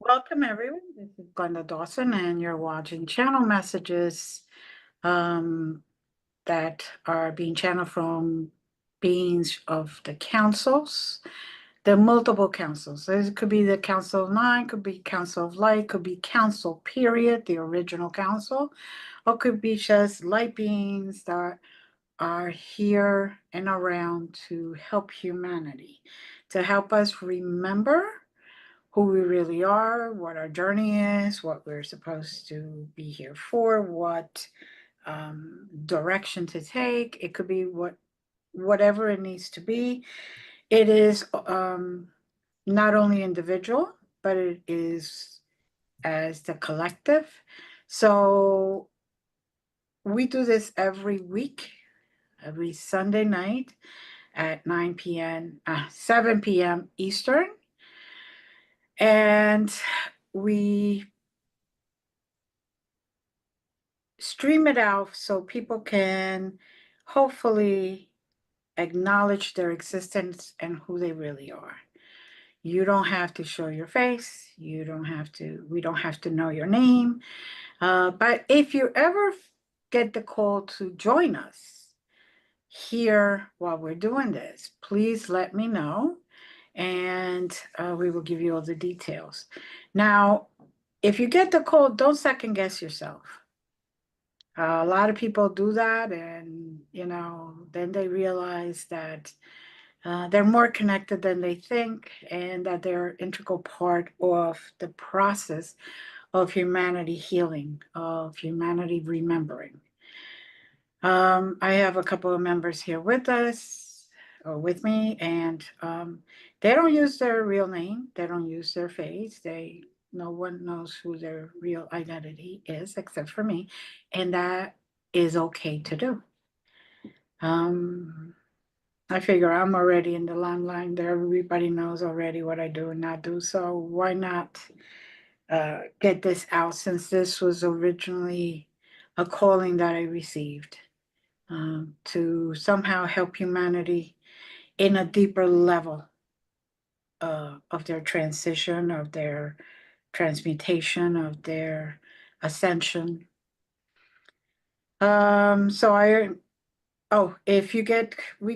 Welcome, everyone. This is Glenda Dawson, and you're watching channel messages that are being channeled from beings of the councils. There are multiple councils. It could be the Council of Nine, could be Council of Light, could be Council, period, the original council, or could be just light beings that are here and around to help humanity, to help us remember who we really are, what our journey is, what we're supposed to be here for, what direction to take. It could be whatever it needs to be. It is not only individual, but it is as the collective. So we do this every week, every Sunday night at 9 p.m., 7 p.m. Eastern. And we stream it out so people can hopefully acknowledge their existence and who they really are. You don't have to show your face. We don't have to know your name. But if you ever get the call to join us here while we're doing this, please let me know, and we will give you all the details. Now, if you get the call, don't second guess yourself. A lot of people do that, and then they realize that they're more connected than they think, and that they're an integral part of the process of humanity healing, of humanity remembering. I have a couple of members here with us, or with me, and they don't use their real name. They don't use their face. No one knows who their real identity is except for me, and that is okay to do. I figure I'm already in the limelight there. Everybody knows already what I do and not do, so why not get this out, since this was originally a calling that I received to somehow help humanity in a deeper level of their transition, of their transmutation, of their ascension. We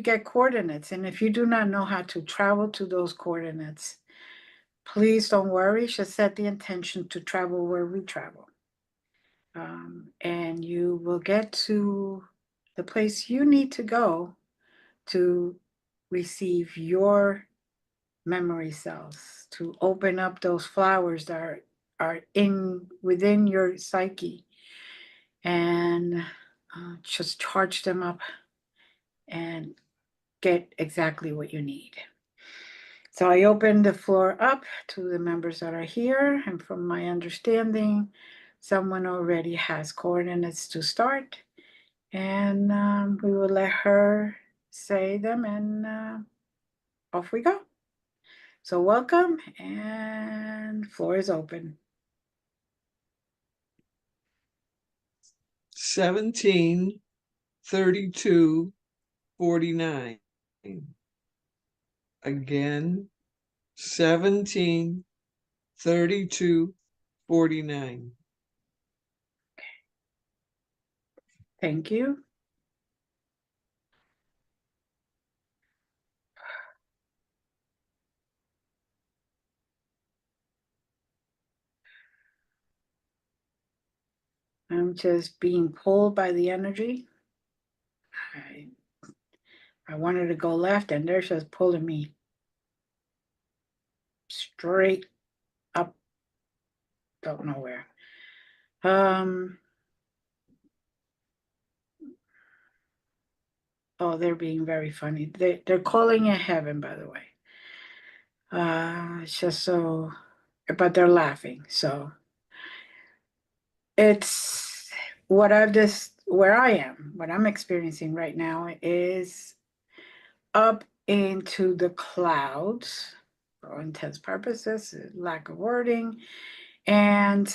get coordinates, and if you do not know how to travel to those coordinates, please don't worry. Just set the intention to travel where we travel. And you will get to the place you need to go to receive your memory cells, to open up those flowers that are within your psyche, and just charge them up and get exactly what you need. So I open the floor up to the members that are here, and from my understanding, someone already has coordinates to start, and we will let her say them, and off we go. So welcome, and floor is open. 173249. Again, 173249. Thank you. I'm just being pulled by the energy. I wanted to go left, and they're just pulling me straight up, don't know where. Oh, they're being very funny. They're calling it heaven, by the way. It's just so, but they're laughing. So it's what I've just where I am, what I'm experiencing right now is up into the clouds for all intents purposes, lack of wording, and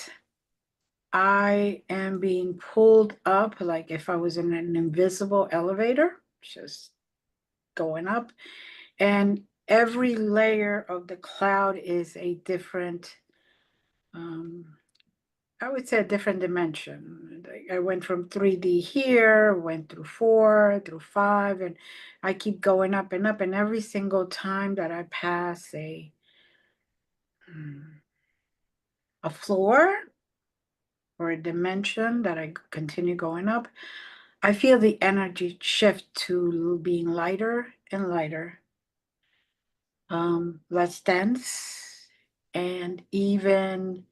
I am being pulled up like if I was in an invisible elevator, just going up. And every layer of the cloud is a different, I would say a different dimension. I went from 3D here, went through 4, through 5, and I keep going up and up. And every single time that I pass a floor or a dimension that I continue going up, I feel the energy shift to being lighter and lighter, less dense, and even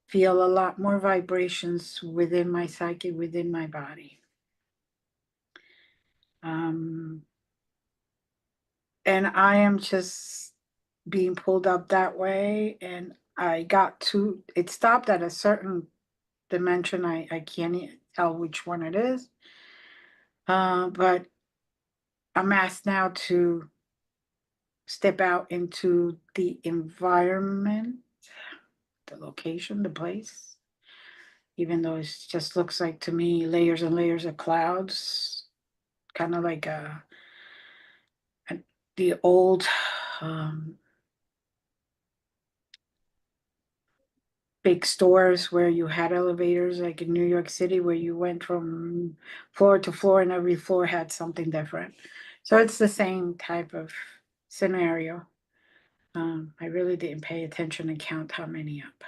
feel a lot more vibrations within my psyche, within my body. And I am just being pulled up that way. And it stopped at a certain dimension. I can't tell which one it is. But I'm asked now to step out into the environment, the location, the place, even though it just looks like to me layers and layers of clouds, kind of like the old um, big stores where you had elevators, like in New York City, where you went from floor to floor and every floor had something different. So it's the same type of scenario. I really didn't pay attention and count how many up.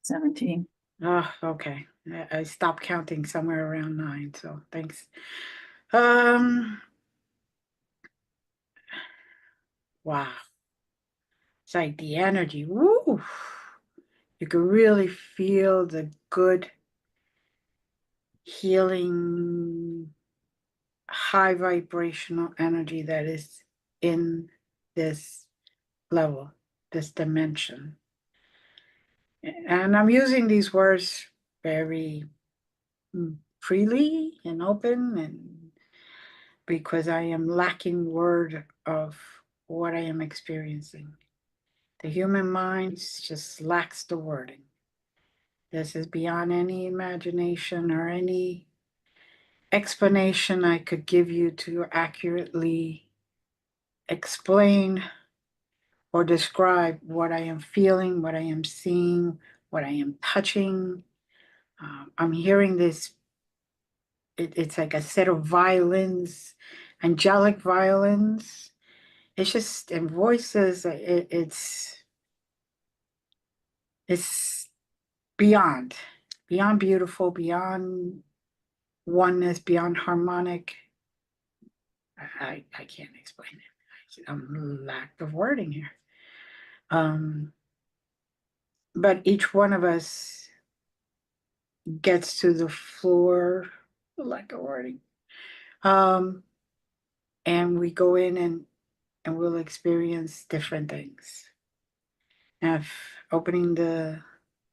17. Oh, okay. I stopped counting somewhere around 9, so thanks. Wow. It's like the energy. Woo! You can really feel the good healing, high vibrational energy that is in this level, this dimension. And I'm using these words very freely and open, and because I am lacking word of what I am experiencing. The human mind just lacks the wording. This is beyond any imagination or any explanation I could give you to accurately explain or describe what I am feeling, what I am seeing, what I am touching. I'm hearing this, it's like a set of violins, angelic violins. It's just, and voices, it's beyond, beyond beautiful, beyond oneness, beyond harmonic. I can't explain it. I'm lack of wording here. But each one of us gets to the floor, lack of wording. Um, and we go in and we'll experience different things. Now, if opening the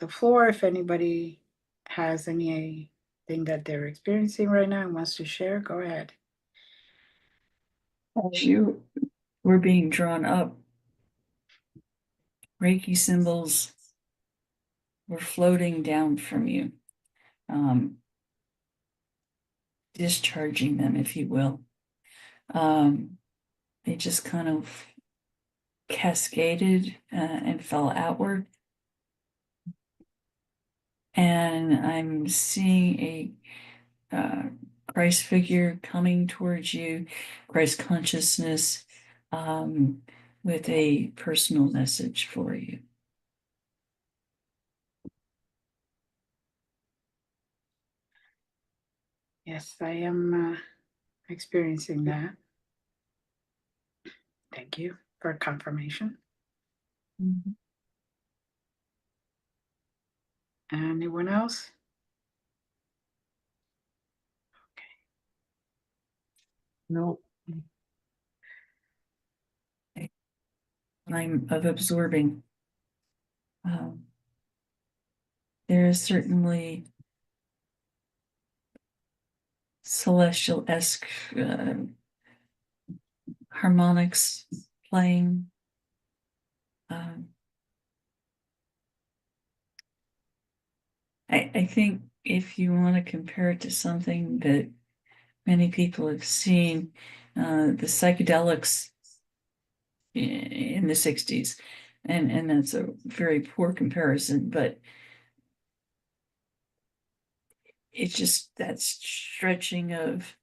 floor, if anybody has anything that they're experiencing right now and wants to share, go ahead. As you were being drawn up, Reiki symbols were floating down from you, discharging them, if you will. They just kind of cascaded and fell outward. And I'm seeing a Christ figure coming towards you, Christ consciousness, with a personal message for you. Yes, I am experiencing that. Thank you for confirmation. Mhm. Anyone else? No. I'm of absorbing. There is certainly celestial-esque harmonics playing. I think if you want to compare it to something that many people have seen, the psychedelics in the 60s, and that's a very poor comparison, but it's just that stretching of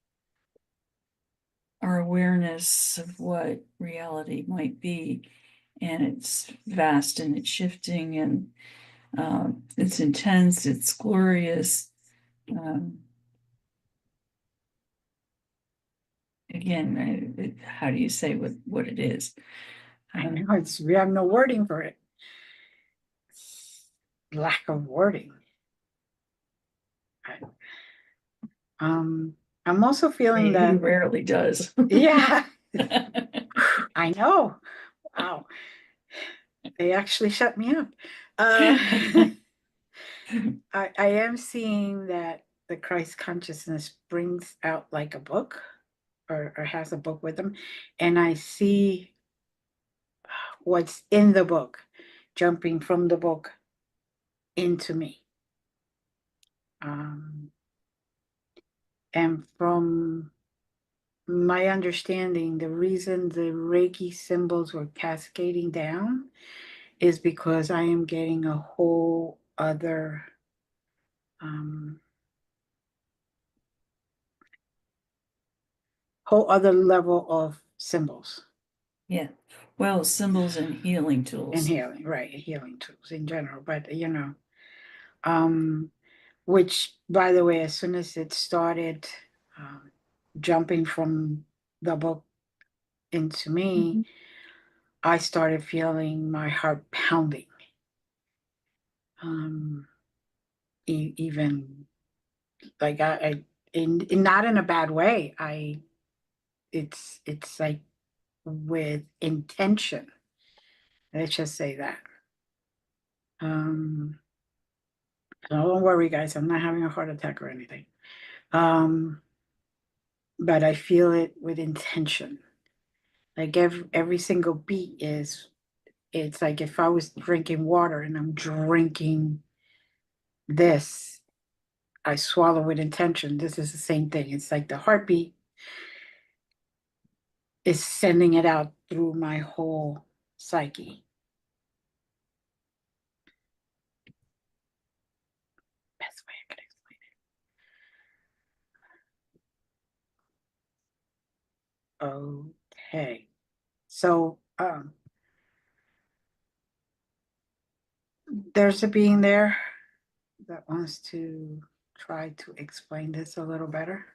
our awareness of what reality might be, and it's vast and it's shifting and it's intense, it's glorious. Again, how do you say what it is? I know we have no wording for it. Lack of wording. I'm also feeling He that, rarely does. yeah, I know. Wow, they actually shut me up. Uh, I am seeing that the Christ consciousness brings out like a book or has a book with them. And I see what's in the book jumping from the book into me. Um, and from my understanding, the reason the Reiki symbols were cascading down is because I am getting a um, whole other level of symbols Yeah. Well, symbols and healing and tools. healing, right? Healing tools in general, but um, which, by the way, as soon as it started um, jumping from the book into me, Mhm. I started feeling my heart pounding. Um, even like not in a bad way. It's like with intention. Let's just say that. Um, don't worry, guys. I'm not having a heart attack or anything. Um, but I feel it with intention. Like every single beat is. It's like if I was drinking water and I'm drinking this, I swallow with intention. This is the same thing. It's like the heartbeat is sending it out through my whole psyche. Best way I could explain it. Okay. So there's a being there that wants to try to explain this a little better.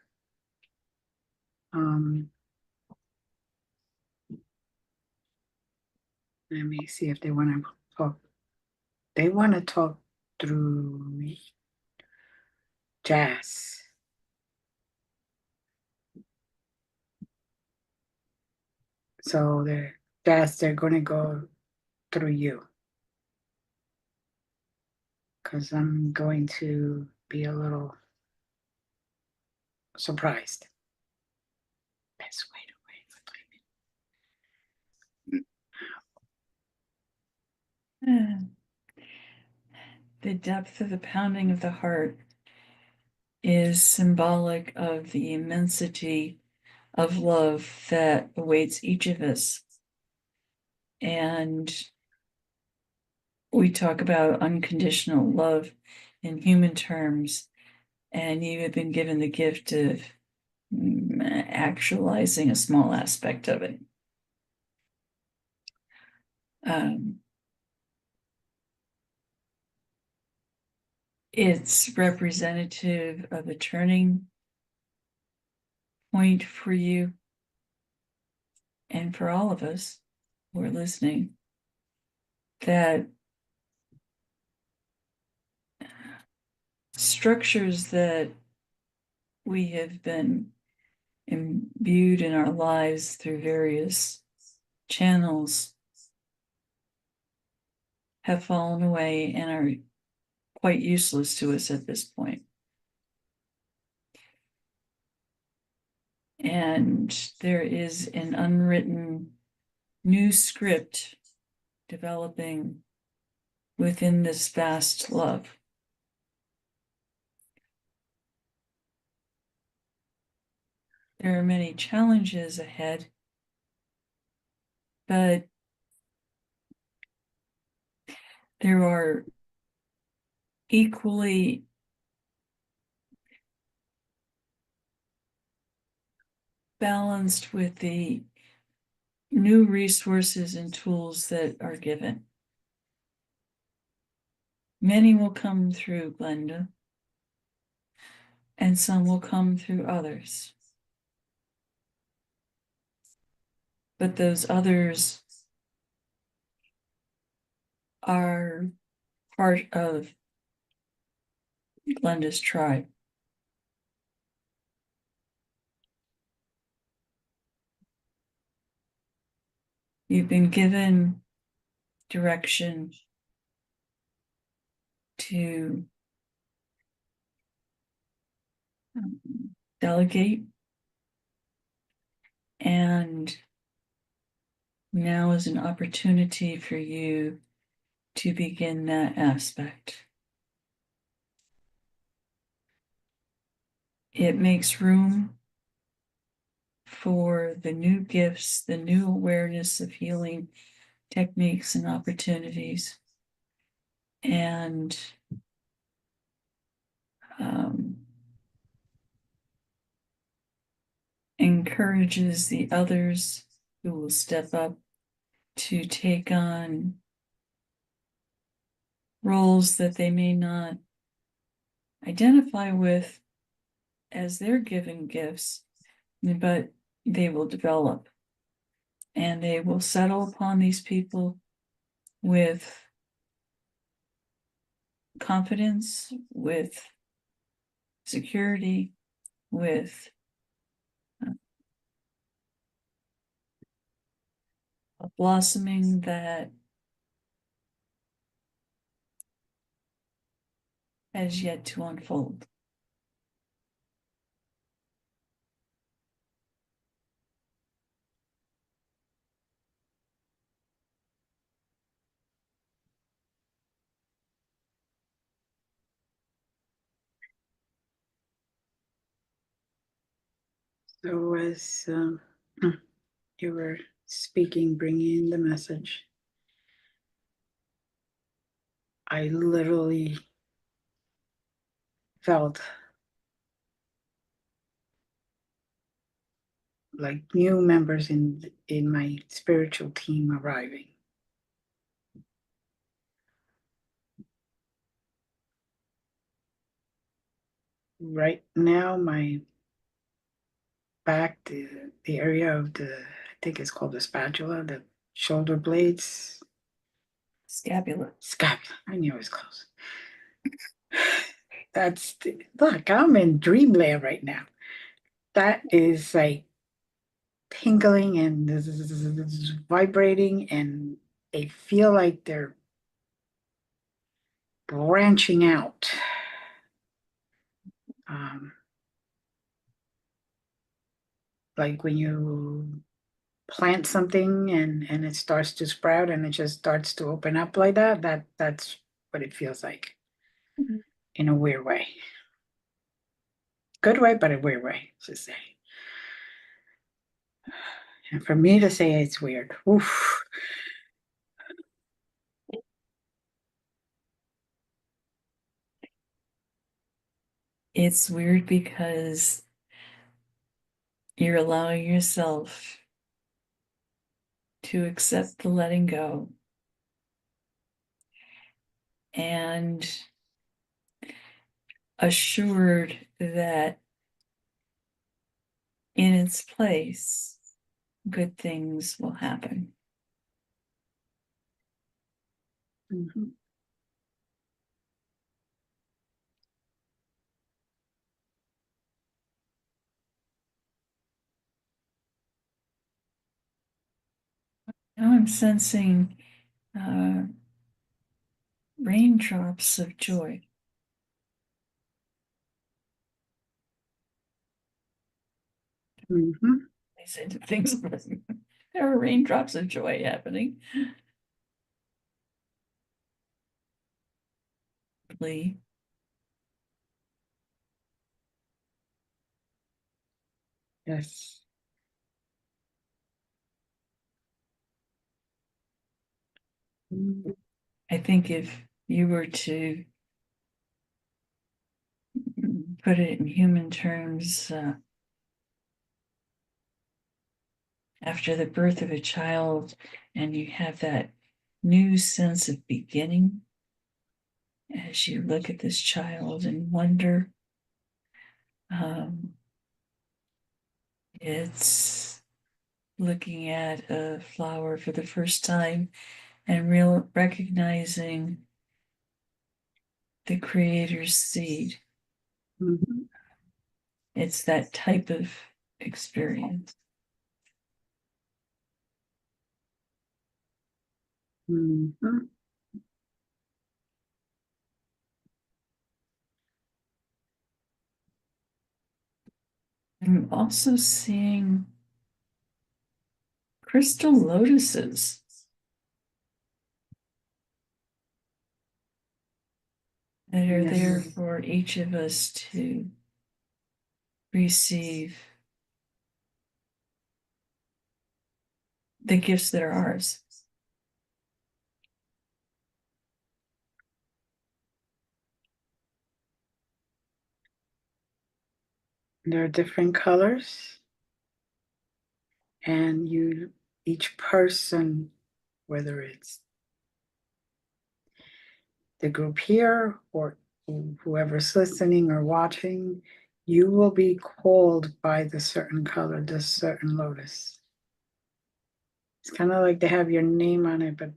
Um, Let me see if they want to talk. They want to talk through jazz. So they're going to go through you because I'm going to be a little surprised. Best way to wait. The depth of the pounding of the heart is symbolic of the immensity of love that awaits each of us. And we talk about unconditional love in human terms, and you have been given the gift of actualizing a small aspect of it. Um, it's representative of a turning point for you and for all of us who are listening that structures that we have been imbued in our lives through various channels have fallen away and are quite useless to us at this point. And there is an unwritten new script developing within this vast love. There are many challenges ahead, but there are equally balanced with the new resources and tools that are given. Many will come through Glenda, and some will come through others. But those others are part of Glenda's tribe. You've been given direction to delegate, and now is an opportunity for you to begin that aspect. It makes room for the new gifts, the new awareness of healing techniques and opportunities, and encourages the others who will step up to take on roles that they may not identify with as their given gifts, but they will develop, and they will settle upon these people with confidence, with security, with a blossoming that has yet to unfold. So as you were speaking, bringing in the message, I literally felt like new members in my spiritual team arriving. Right now, my back, the area of I think it's called the spatula, the shoulder blades. Scapula. Scapula. I knew it was close. Look, I'm in dreamland right now. That is like tingling and vibrating, and they feel like they're branching out. Um, like when you plant something and it starts to sprout and it just starts to open up like that. That's what it feels like in a weird way. Good way, but a weird way to say. And for me to say it's weird, oof. It's weird because you're allowing yourself to accept the letting go and assured that in its place, good things will happen. Mhm. Now I'm sensing raindrops of joy. Mhm. I said things, there are raindrops of joy happening. Please. Yes. Mhm. I think if you were to put it in human terms, after the birth of a child, and you have that new sense of beginning as you look at this child and wonder, it's looking at a flower for the first time and recognizing the creator's seed. Mhm. It's that type of experience. Mhm. I'm also seeing crystal lotuses that are there Yes. for each of us to receive the gifts that are ours. There are different colors, and each person, whether it's the group here or whoever's listening or watching, you will be called by the certain color, the certain lotus. It's kind of like they have your name on it, but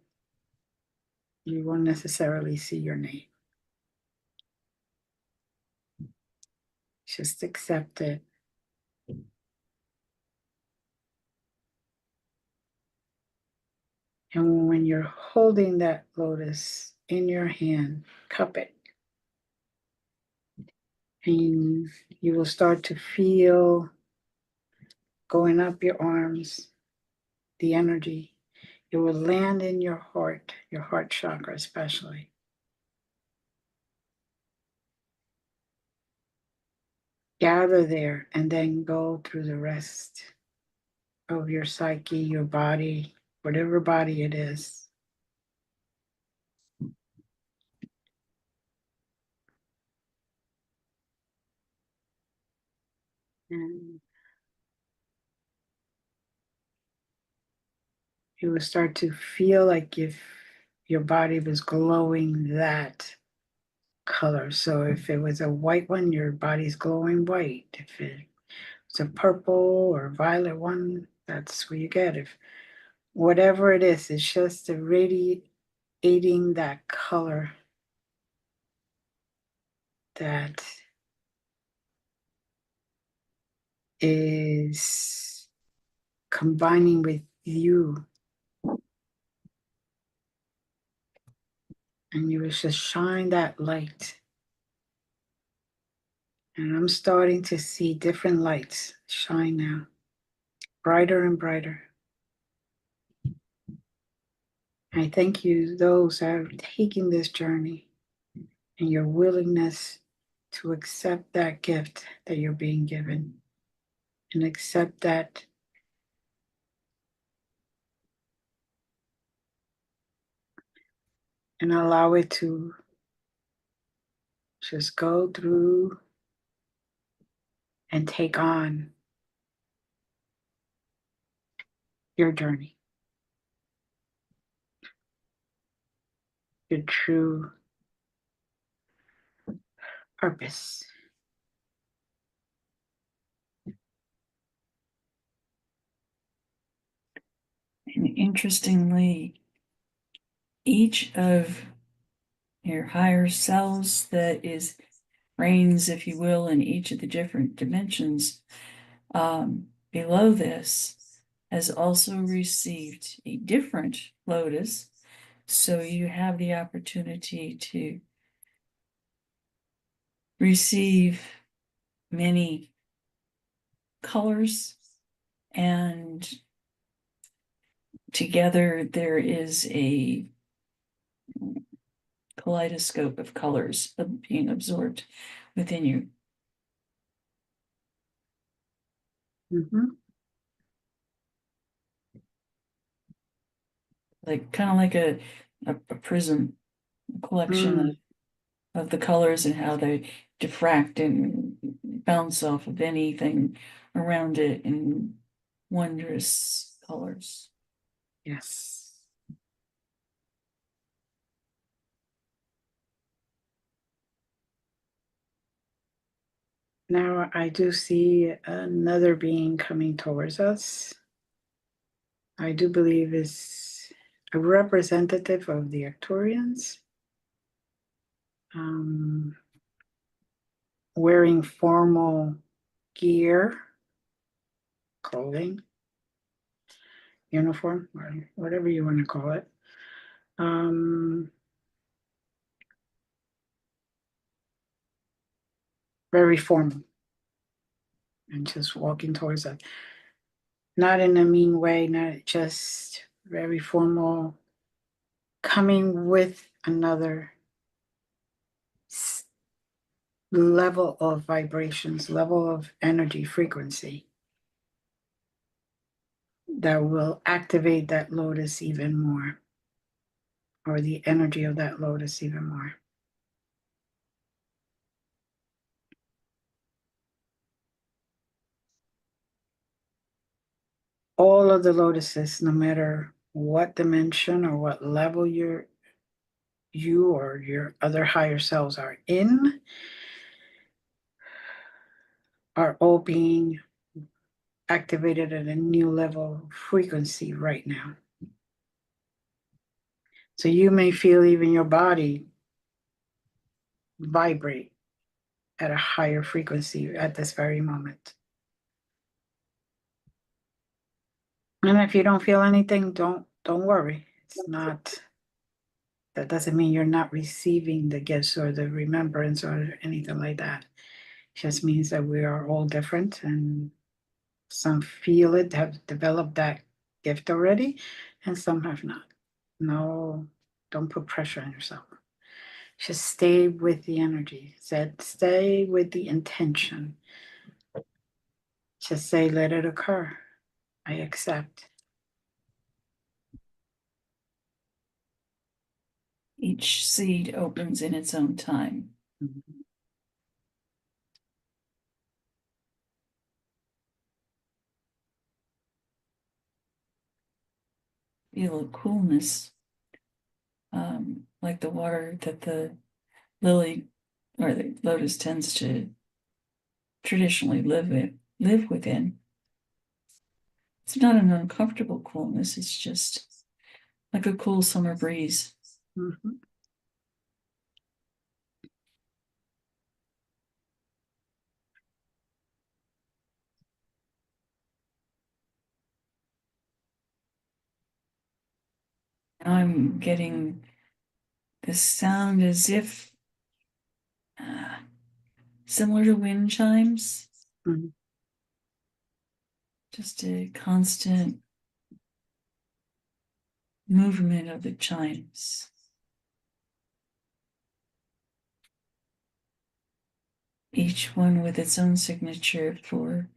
you won't necessarily see your name. Just accept it. And when you're holding that lotus in your hand, cup it. And you will start to feel going up your arms, the energy. It will land in your heart chakra especially. Gather there and then go through the rest of your psyche, your body, whatever body it is. And you will start to feel like if your body was glowing that color. So if it was a white one, your body's glowing white. If it's a purple or violet one, that's what you get. If whatever it is, it's just radiating that color that is combining with you. And you just shine that light. And I'm starting to see different lights shine now, brighter and brighter. I thank you, those that are taking this journey and your willingness to accept that gift that you're being given and accept that and allow it to just go through and take on your journey, your true purpose. And interestingly, each of your higher selves that is reigns, if you will, in each of the different dimensions below this has also received a different lotus. So you have the opportunity to receive many colors, and together there is a kaleidoscope of colors being absorbed within you. Mm-hmm. Like kind of like a prism, a collection of the colors and how they diffract and bounce off of anything around it in wondrous colors. Yes. Now I do see another being coming towards us. I do believe is a representative of the Arcturians, wearing formal gear, clothing, uniform, or whatever you want to call it. Very formal, and just walking towards us. Not in a mean way, not just very formal, coming with another level of vibrations, level of energy frequency that will activate that lotus even more, or the energy of that lotus even more. All of the lotuses, no matter what dimension or what level you or your other higher selves are in, are all being activated at a new level of frequency right now. So you may feel even your body vibrate at a higher frequency at this very moment. And if you don't feel anything, don't worry. It's not, that doesn't mean you're not receiving the gifts or the remembrance or anything like that. It just means that we are all different, and some feel it, have developed that gift already, and some have not. No, don't put pressure on yourself. Just stay with the energy. Stay with the intention. Just say, let it occur. I accept. Each seed opens in its own time. Mhm. Feel a coolness, like the water that the lily or the lotus tends to traditionally live within. It's not an uncomfortable coolness, it's just like a cool summer breeze. Mhm. I'm getting the sound as if similar to wind chimes, Mhm. just a constant movement of the chimes. Each one with its own signature for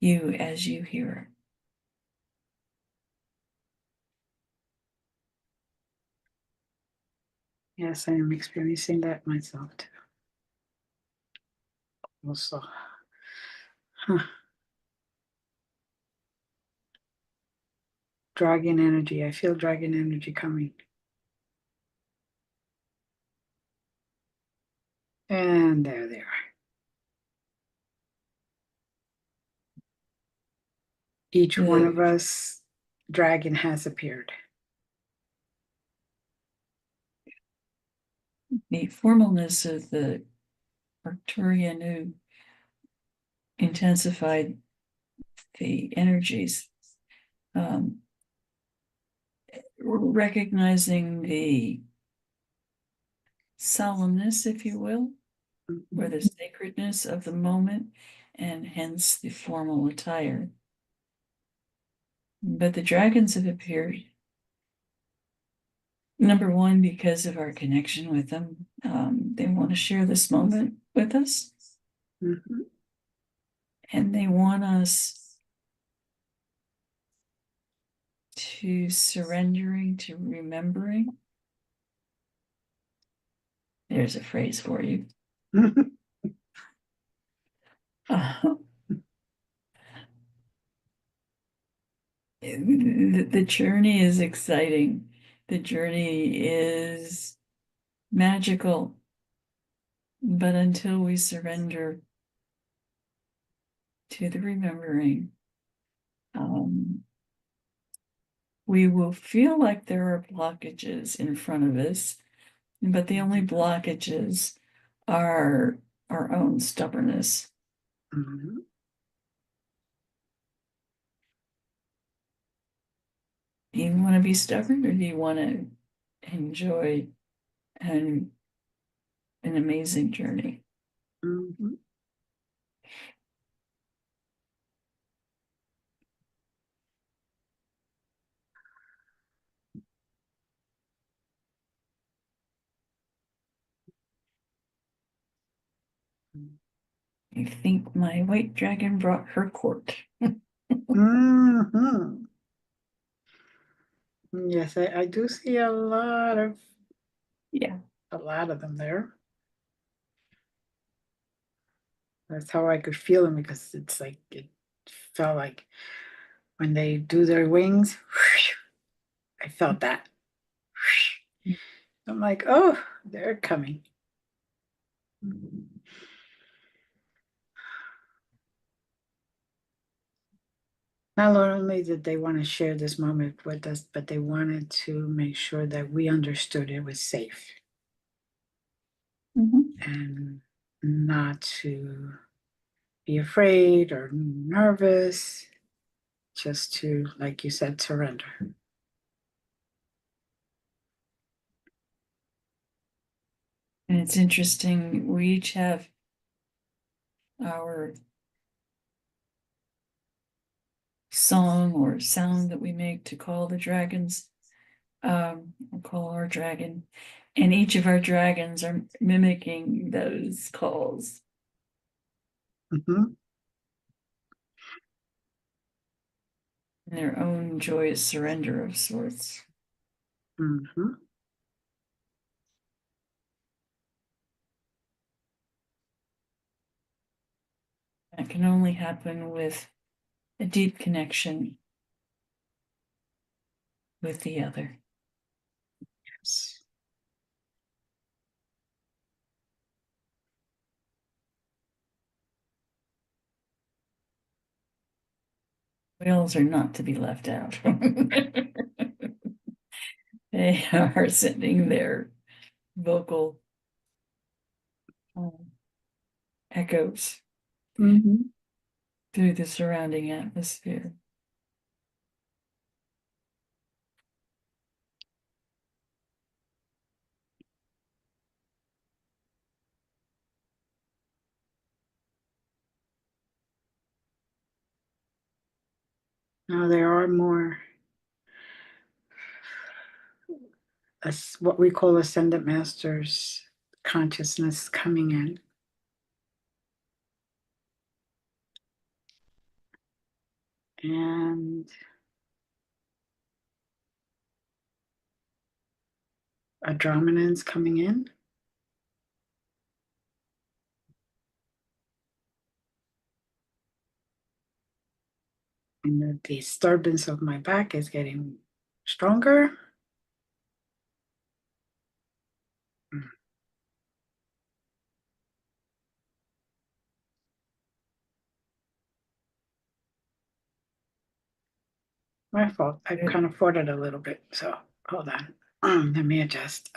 you as you hear it. Yes, I am experiencing that myself too. Also, dragon energy. I feel dragon energy coming. And there they are. Each one of The us dragon has appeared. The formalness of the Arcturian who intensified the energies, recognizing the solemnness, if you will, or the sacredness of the moment, and hence the formal attire. But the dragons have appeared, number one, because of our connection with them. They want to share this moment with us, Mm-hmm. and they want us to surrendering, to remembering. There's a phrase for you. The journey is exciting. The journey is magical. But until we surrender to the remembering, we will feel like there are blockages in front of us, but the only blockages are our own stubbornness. Mm-hmm. Do you want to be stubborn, or do you want to enjoy an amazing journey? Mm-hmm. I think my white dragon brought her court. Mm-hmm. Yes, I do see Yeah. a lot of them there. That's how I could feel them because it's like it felt like when they do their wings, I felt that. I'm like, oh, they're coming. Not only did they want to share this moment with us, but they wanted to make sure that we understood it was safe Mhm. and not to be afraid or nervous, just to, like you said, surrender. And it's interesting, we each have our song or sound that we make to call the dragons, or call our dragon. And each of our dragons are mimicking those calls Mm-hmm. in their own joyous surrender of sorts. Mm-hmm. That can only happen with a deep connection with the other. Yes. Whales are not to be left out. They are sending their vocal echoes Mm-hmm. through the surrounding atmosphere. Now there are more, what we call ascendant masters consciousness coming in. And Andromedans coming in. And the disturbance of my back is getting stronger. My fault. I kind of fought it a little bit. So hold on. Let me adjust.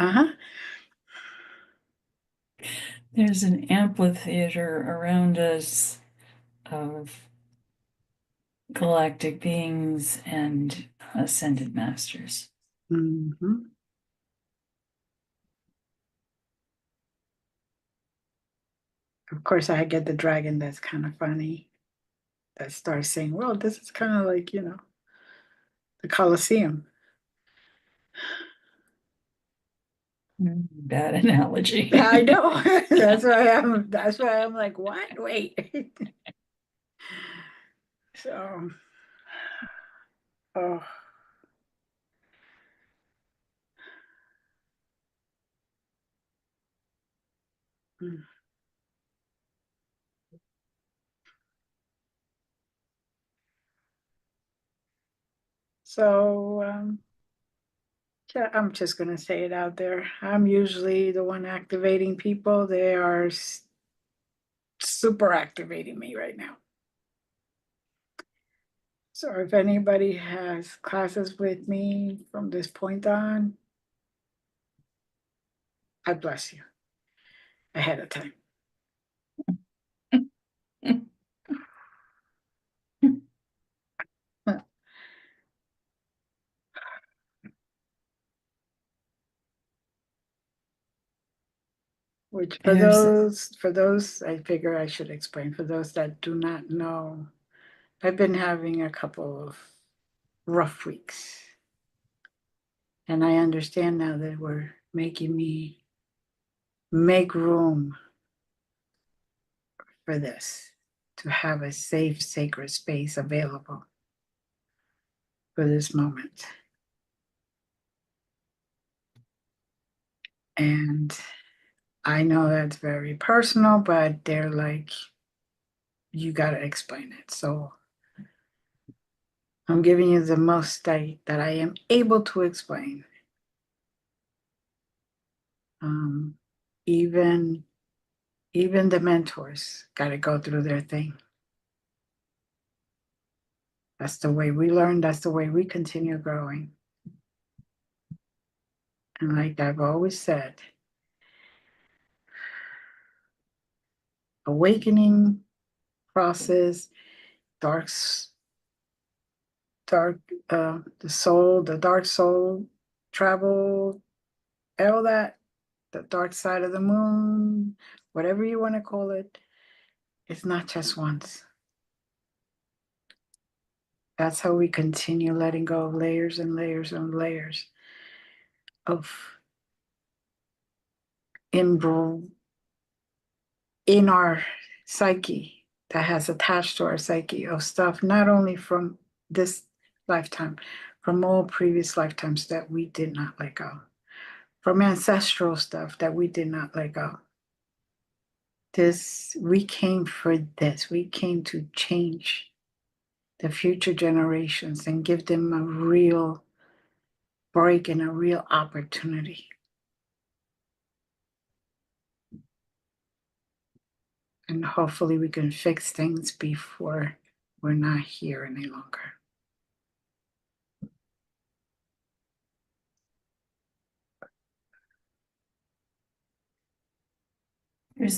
There's an amphitheater around us of galactic beings and ascended masters. Hmm. Of course, I get the dragon that's kind of funny that starts saying, well, this is kind of like, the Colosseum. Bad analogy. I know. That's why I'm like, what? Wait. So, oh, mm. So, yeah, I'm just gonna say it out there. I'm usually the one activating people. They are super activating me right now. So if anybody has classes with me from this point on, I bless you ahead of time. Which There's for those, I figure I should explain. For those that do not know, I've been having a couple of rough weeks. And I understand now that we're making me make room for this, to have a safe, sacred space available for this moment. And I know that's very personal, but they're like, you got to explain it. So I'm giving you the most that I am able to explain. Um, even even the mentors got to go through their thing. That's the way we learn. That's the way we continue growing. And like I've always said, awakening process, dark, the dark soul travel, all that, the dark side of the moon, whatever you want to call it, it's not just once. That's how we continue letting go of layers and layers and layers of in our psyche that has attached to our psyche of stuff, not only from this lifetime, from all previous lifetimes that we did not let go, from ancestral stuff that we did not let go. We came for this. We came to change the future generations and give them a real break and a real opportunity. And hopefully we can fix things before we're not here any longer.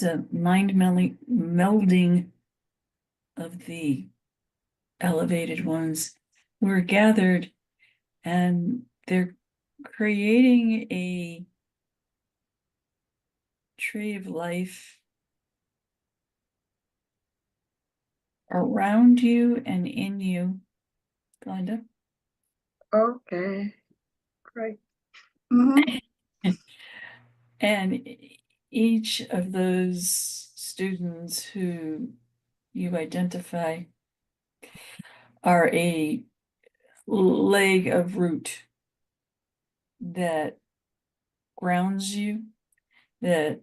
a mind melding of the elevated ones who are gathered, and they're creating a tree of life around you and in you, Glenda. Okay, great. Mhm. And each of those students who you identify are a leg of root that grounds you, that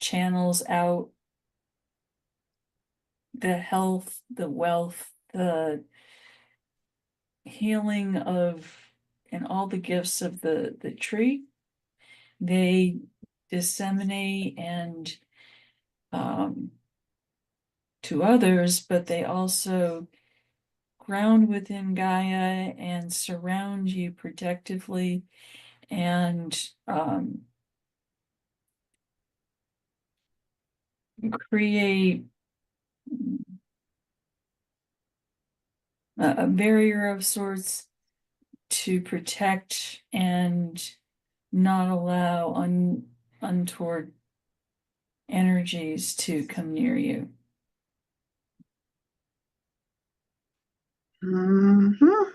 channels out the health, the wealth, the healing of, and all the gifts of the tree. They disseminate and to others, but they also ground within Gaia and surround you protectively and create a barrier of sorts to protect and not allow untoward energies to come near you. Mm-hmm.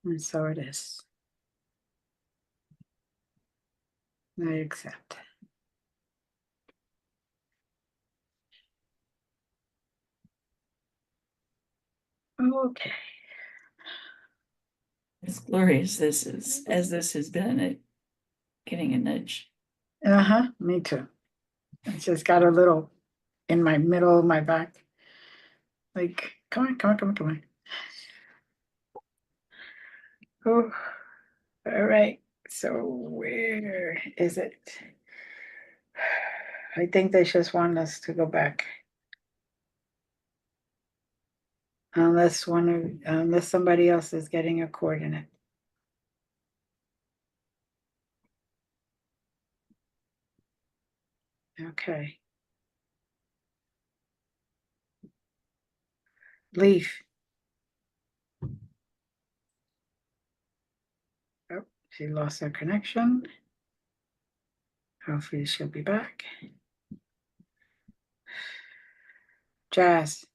And so it is. I accept. Okay. As glorious as this has been at getting a nudge. Uh-huh. Me too. I just got a little in my middle of my back. Like, come on, come on, come on, come on. Oh, all right. So where is it? I think they just want us to go back. Unless somebody else is getting a coordinate. Okay. Leaf. Oh, she lost her connection. Hopefully she'll be back. Jazz,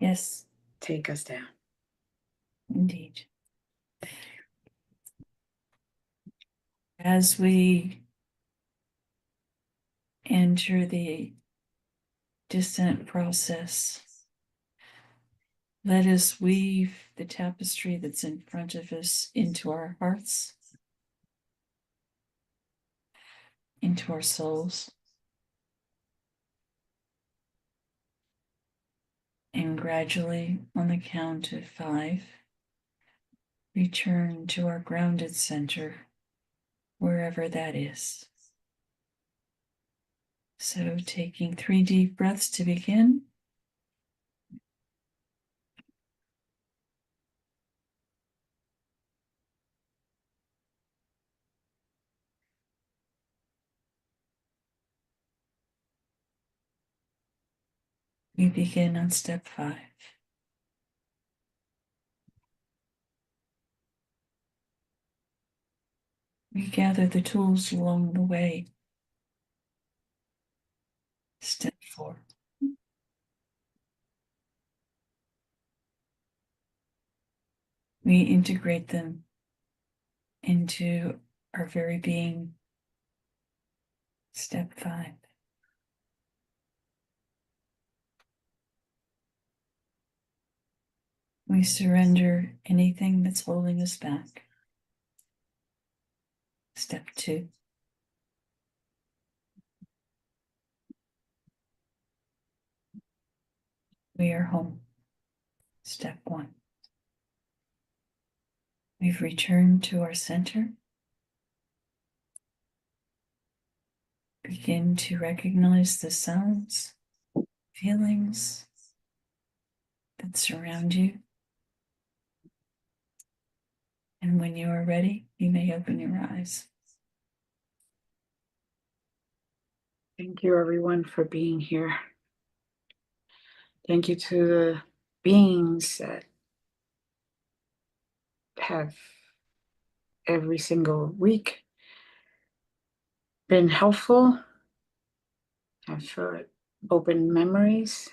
Yes, take us down. indeed. As we enter the descent process, let us weave the tapestry that's in front of us into our hearts, into our souls, and gradually, on the count of 5, return to our grounded center, wherever that is. So, taking 3 deep breaths to begin. We begin on step 5. We gather the tools along the way. Step 4. We integrate them into our very being. Step 5. We surrender anything that's holding us back. Step 2. We are home. Step 1. We've returned to our center. Begin to recognize the sounds, feelings that surround you. And when you are ready, you may open your eyes. Thank you, everyone, for being here. Thank you to the beings that have every single week been helpful, have opened memories,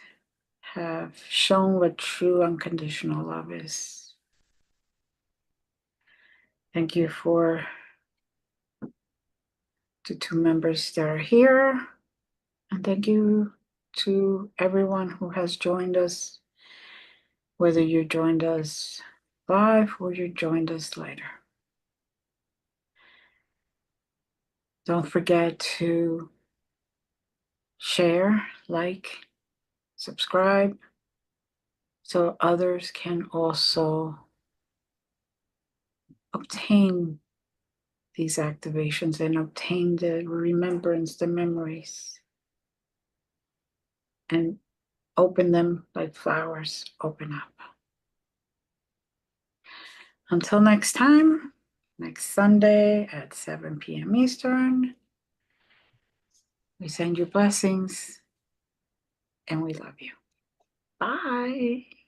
have shown what true unconditional love is. Thank you for the 2 members that are here. And thank you to everyone who has joined us, whether you joined us live or you joined us later. Don't forget to share, like, subscribe, so others can also obtain these activations and obtain the remembrance, the memories. and open them like flowers open up. Until next time, next Sunday at 7 p.m. Eastern, we send you blessings and we love you. Bye.